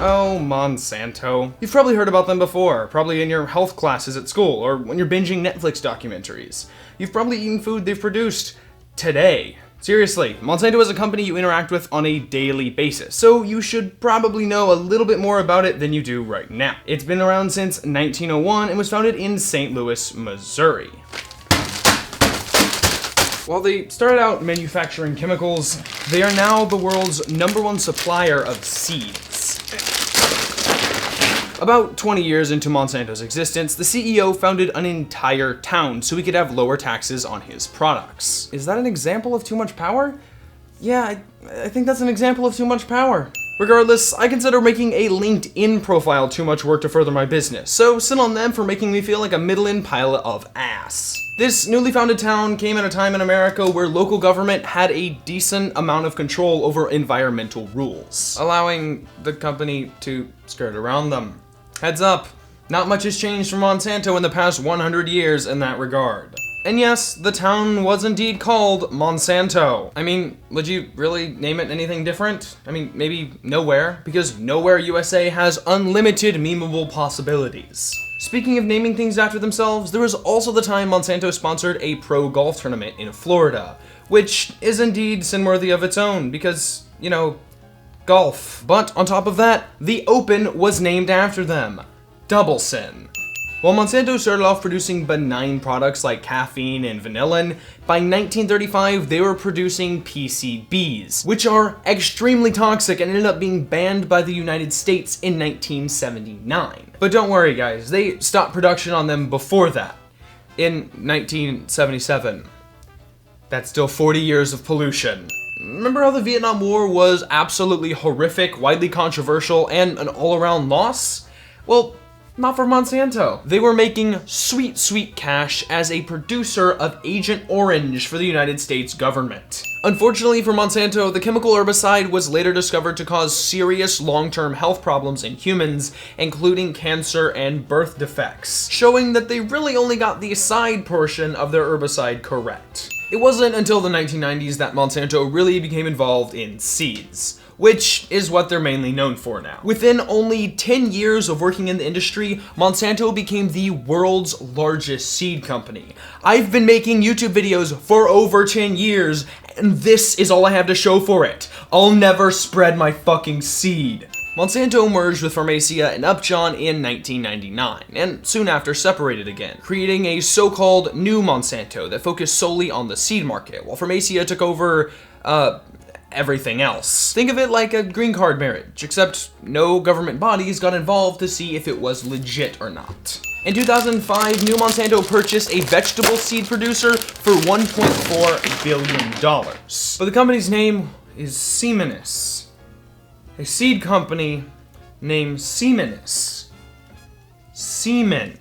Oh, Monsanto. You've probably heard about them before, probably in your health classes at school, or when you're binging Netflix documentaries. You've probably eaten food they've produced today. Seriously, Monsanto is a company you interact with on a daily basis, so you should probably know a little bit more about it than you do right now. It's been around since 1901 and was founded in St. Louis, Missouri. While they started out manufacturing chemicals, they are now the world's #1 supplier of seeds. About 20 years into Monsanto's existence, the CEO founded an entire town so he could have lower taxes on his products. Is that an example of too much power? Yeah, I think that's an example of too much power. Regardless, I consider making a LinkedIn profile too much work to further my business, so sit on them for making me feel like a middling pile of ass. This newly founded town came at a time in America where local government had a decent amount of control over environmental rules, allowing the company to skirt around them. Heads up, not much has changed from Monsanto in the past 100 years in that regard. And yes, the town was indeed called Monsanto. I mean, would you really name it anything different? I mean, maybe Nowhere, because Nowhere, USA has unlimited memeable possibilities. Speaking of naming things after themselves, there was also the time Monsanto sponsored a pro golf tournament in Florida, which is indeed sin-worthy of its own, because, you know, golf. But on top of that, the Open was named after them. Double sin. While Monsanto started off producing benign products like caffeine and vanillin, by 1935 they were producing PCBs, which are extremely toxic and ended up being banned by the United States in 1979. But don't worry guys, they stopped production on them before that, in 1977. That's still 40 years of pollution. Remember how the Vietnam War was absolutely horrific, widely controversial, and an all-around loss? Well, not for Monsanto. They were making sweet, sweet cash as a producer of Agent Orange for the United States government. Unfortunately for Monsanto, the chemical herbicide was later discovered to cause serious long-term health problems in humans, including cancer and birth defects, showing that they really only got the side portion of their herbicide correct. It wasn't until the 1990s that Monsanto really became involved in seeds, which is what they're mainly known for now. Within only 10 years of working in the industry, Monsanto became the world's largest seed company. I've been making YouTube videos for over 10 years, and this is all I have to show for it. I'll never spread my fucking seed. Monsanto merged with Pharmacia and Upjohn in 1999, and soon after separated again, creating a so-called new Monsanto that focused solely on the seed market, while Pharmacia took over, everything else. Think of it like a green card marriage, except no government bodies got involved to see if it was legit or not. In 2005, New Monsanto purchased a vegetable seed producer for $1.4 billion. But the company's name is Semenis. A seed company named Semenis. Semen.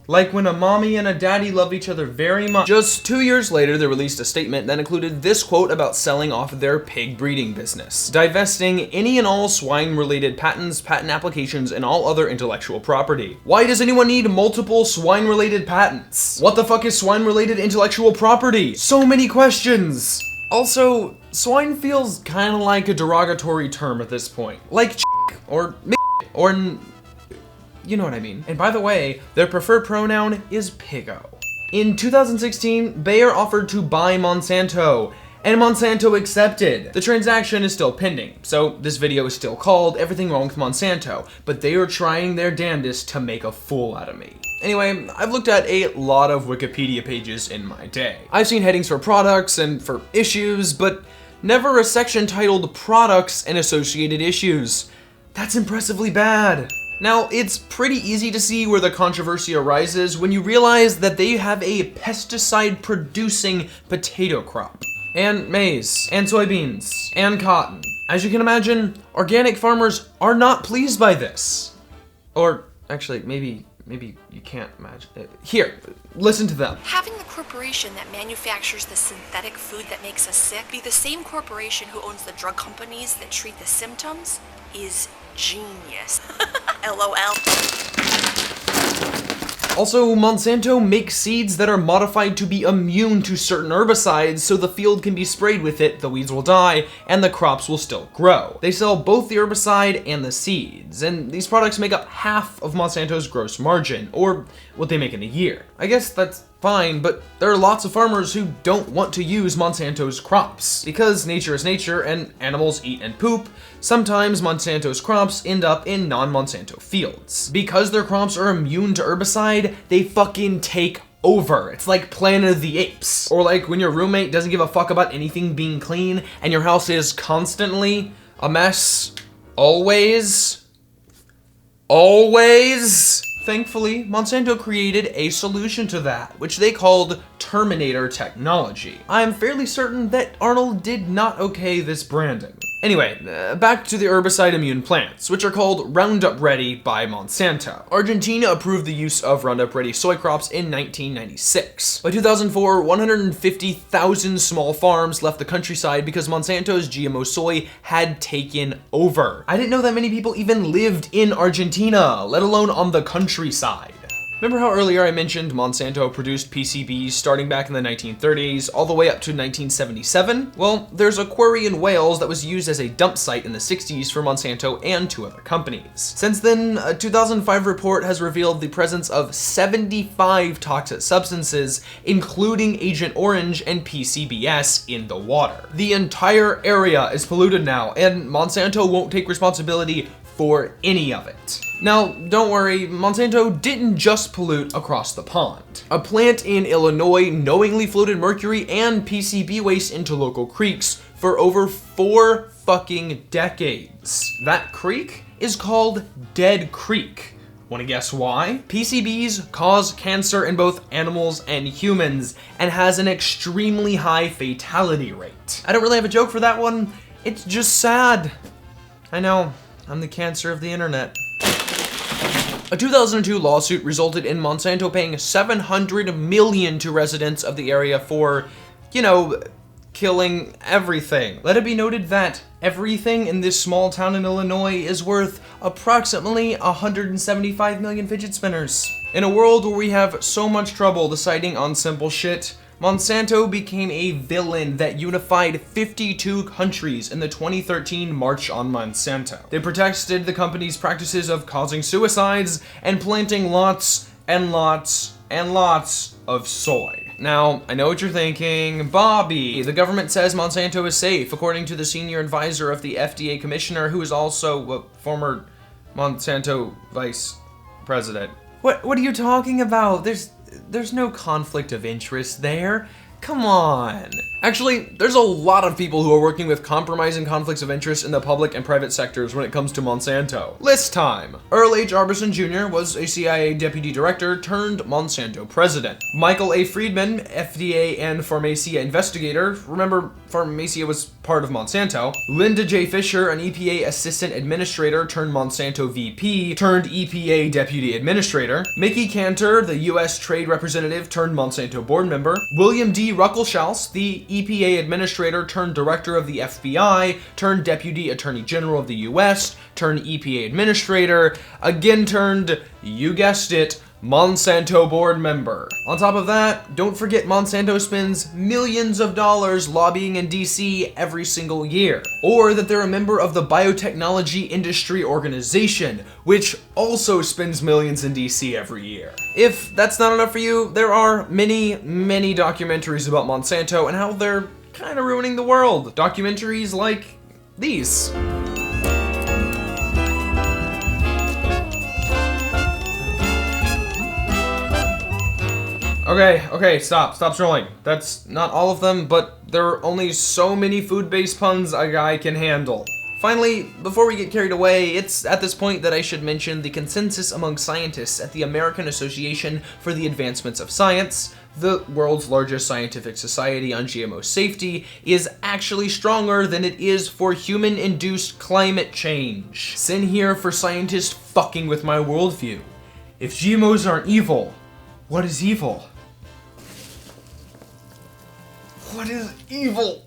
Like when a mommy and a daddy love each other very much. Just 2 years later, they released a statement that included this quote about selling off their pig breeding business, divesting any and all swine-related patents, patent applications, and all other intellectual property. Why does anyone need multiple swine-related patents? What the fuck is swine-related intellectual property? So many questions! Also, swine feels kinda like a derogatory term at this point. Like or or you know what I mean. And by the way, their preferred pronoun is piggo. In 2016, Bayer offered to buy Monsanto, and Monsanto accepted. The transaction is still pending, so this video is still called Everything Wrong with Monsanto, but they are trying their damnedest to make a fool out of me. Anyway, I've looked at a lot of Wikipedia pages in my day. I've seen headings for products and for issues, but never a section titled Products and Associated Issues. That's impressively bad. Now, it's pretty easy to see where the controversy arises when you realize that they have a pesticide-producing potato crop, and maize, and soybeans, and cotton. As you can imagine, organic farmers are not pleased by this. Or, actually, maybe you can't imagine it. Here, listen to them. Having the corporation that manufactures the synthetic food that makes us sick be the same corporation who owns the drug companies that treat the symptoms is genius. LOL. Also, Monsanto makes seeds that are modified to be immune to certain herbicides, so the field can be sprayed with it, the weeds will die, and the crops will still grow. They sell both the herbicide and the seeds, and these products make up half of Monsanto's gross margin, or what they make in a year. I guess that's fine, but there are lots of farmers who don't want to use Monsanto's crops. Because nature is nature and animals eat and poop, sometimes Monsanto's crops end up in non-Monsanto fields. Because their crops are immune to herbicide, they fucking take over. It's like Planet of the Apes. Or like when your roommate doesn't give a fuck about anything being clean and your house is constantly a mess. Always. Thankfully, Monsanto created a solution to that, which they called Terminator technology. I'm fairly certain that Arnold did not okay this branding. Anyway, back to the herbicide immune plants, which are called Roundup Ready by Monsanto. Argentina approved the use of Roundup Ready soy crops in 1996. By 2004, 150,000 small farms left the countryside because Monsanto's GMO soy had taken over. I didn't know that many people even lived in Argentina, let alone on the countryside. Remember how earlier I mentioned Monsanto produced PCBs starting back in the 1930s all the way up to 1977? Well, there's a quarry in Wales that was used as a dump site in the 60s for Monsanto and 2 other companies. Since then, a 2005 report has revealed the presence of 75 toxic substances, including Agent Orange and PCBs, in the water. The entire area is polluted now, and Monsanto won't take responsibility for any of it. Now, don't worry, Monsanto didn't just pollute across the pond. A plant in Illinois knowingly floated mercury and PCB waste into local creeks for over 4 fucking decades. That creek is called Dead Creek. Wanna guess why? PCBs cause cancer in both animals and humans and has an extremely high fatality rate. I don't really have a joke for that one, it's just sad. I know. I'm the cancer of the internet. A 2002 lawsuit resulted in Monsanto paying $700 million to residents of the area for, killing everything. Let it be noted that everything in this small town in Illinois is worth approximately 175 million fidget spinners. In a world where we have so much trouble deciding on simple shit, Monsanto became a villain that unified 52 countries in the 2013 March on Monsanto. They protested the company's practices of causing suicides and planting lots and lots and lots of soy. Now, I know what you're thinking, Bobby, the government says Monsanto is safe, according to the senior advisor of the FDA commissioner, who is also a former Monsanto vice president. What are you talking about? There's no conflict of interest there. Come on. Actually, there's a lot of people who are working with compromising conflicts of interest in the public and private sectors when it comes to Monsanto. List time. Earl H. Arbison Jr. was a CIA deputy director turned Monsanto president. Michael A. Friedman, FDA and Pharmacia investigator. Remember, Pharmacia was part of Monsanto. Linda J. Fisher, an EPA assistant administrator turned Monsanto VP, turned EPA deputy administrator. Mickey Cantor, the U.S. trade representative turned Monsanto board member. William D. Ruckelshaus, the EPA administrator turned director of the FBI, turned deputy attorney general of the US, turned EPA administrator, again turned, you guessed it, Monsanto board member. On top of that, don't forget Monsanto spends millions of dollars lobbying in DC every single year. Or that they're a member of the Biotechnology Industry Organization, which also spends millions in DC every year. If that's not enough for you, there are many, many documentaries about Monsanto and how they're kind of ruining the world. Documentaries like these. Okay, stop scrolling. That's not all of them, but there are only so many food-based puns a guy can handle. Finally, before we get carried away, it's at this point that I should mention the consensus among scientists at the American Association for the Advancements of Science, the world's largest scientific society on GMO safety, is actually stronger than it is for human-induced climate change. Sin here for scientists fucking with my worldview. If GMOs aren't evil, what is evil? What is evil?